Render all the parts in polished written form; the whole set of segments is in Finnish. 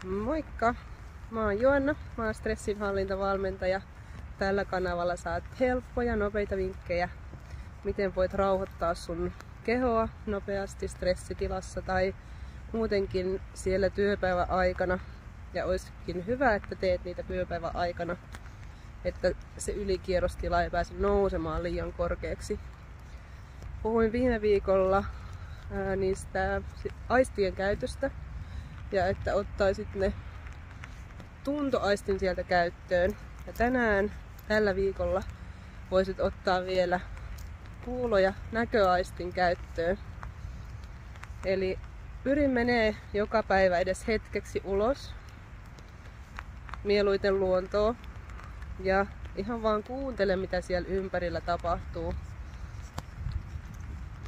Moikka! Mä oon Joanna, mä oon stressinhallintavalmentaja. Tällä kanavalla saat helppoja, nopeita vinkkejä, miten voit rauhoittaa sun kehoa nopeasti stressitilassa tai muutenkin siellä työpäivän aikana. Ja olisikin hyvä, että teet niitä työpäivän aikana, että se ylikierrostila ei pääse nousemaan liian korkeaksi. Puhuin viime viikolla niistä aistien käytöstä ja että ottaisit ne tuntoaistin sieltä käyttöön. Ja tänään, tällä viikolla, voisit ottaa vielä kuulo- ja näköaistin käyttöön. Eli pyrin menee joka päivä edes hetkeksi ulos, mieluiten luontoon, ja ihan vaan kuuntele, mitä siellä ympärillä tapahtuu.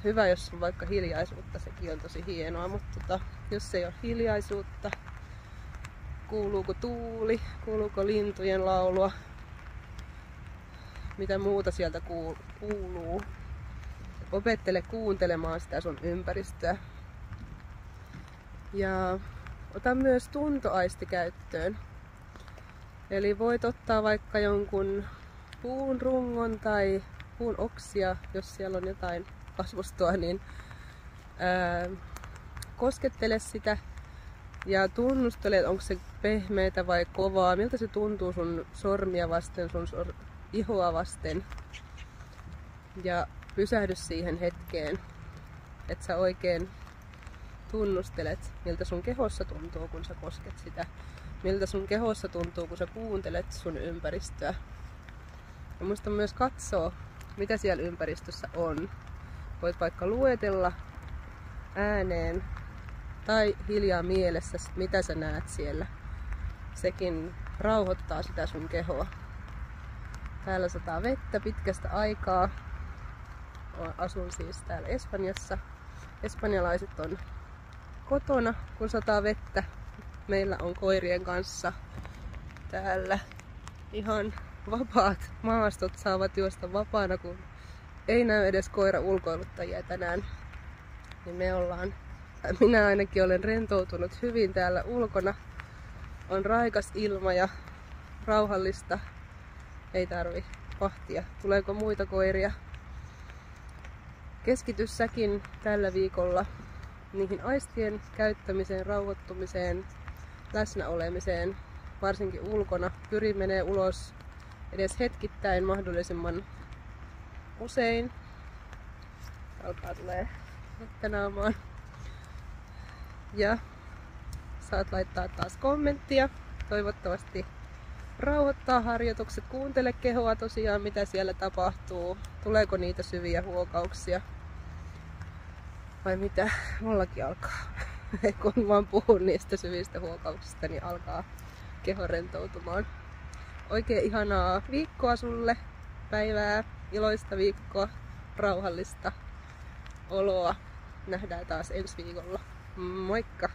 Hyvä, jos on vaikka hiljaisuutta, sekin on tosi hienoa, mutta jos ei ole hiljaisuutta, kuuluuko tuuli, kuuluuko lintujen laulua, mitä muuta sieltä kuuluu. Opettele kuuntelemaan sitä sun ympäristöä. Ja ota myös tuntoaisti käyttöön. Eli voit ottaa vaikka jonkun puun rungon tai puun oksia, jos siellä on jotain kasvustoa, niin koskettele sitä ja tunnustele, että onko se pehmeätä vai kovaa, miltä se tuntuu sun sormia vasten, sun ihoa vasten. Ja pysähdy siihen hetkeen, että sä oikein tunnustelet, miltä sun kehossa tuntuu, kun sä kosket sitä. Miltä sun kehossa tuntuu, kun sä kuuntelet sun ympäristöä. Ja muista myös katsoa, mitä siellä ympäristössä on. Voit vaikka luetella ääneen tai hiljaa mielessä, mitä sä näet siellä. Sekin rauhoittaa sitä sun kehoa. Täällä sataa vettä pitkästä aikaa. Asun siis täällä Espanjassa. Espanjalaiset on kotona, kun sataa vettä. Meillä on koirien kanssa täällä ihan vapaat maastot, saavat juosta vapaana, kun ei näy edes koira-ulkoiluttajia tänään. Niin minä ainakin olen rentoutunut hyvin täällä ulkona. On raikas ilma ja rauhallista. Ei tarvi vahtia. Tuleeko muita koiria? Keskity säkin tällä viikolla niihin aistien käyttämiseen, rauhoittumiseen, läsnäolemiseen, varsinkin ulkona. Pyri menee ulos edes hetkittäin mahdollisimman usein. Alkaa tulee vettä naamaan. Ja saat laittaa taas kommenttia. Toivottavasti rauhoittaa harjoitukset. Kuuntele kehoa tosiaan, mitä siellä tapahtuu. Tuleeko niitä syviä huokauksia? Vai mitä? Mullakin alkaa. Kun vaan puhun niistä syvistä huokauksista, niin alkaa keho rentoutumaan. Oikein ihanaa viikkoa sulle. Päivää, iloista viikkoa, rauhallista oloa. Nähdään taas ensi viikolla. Moikka!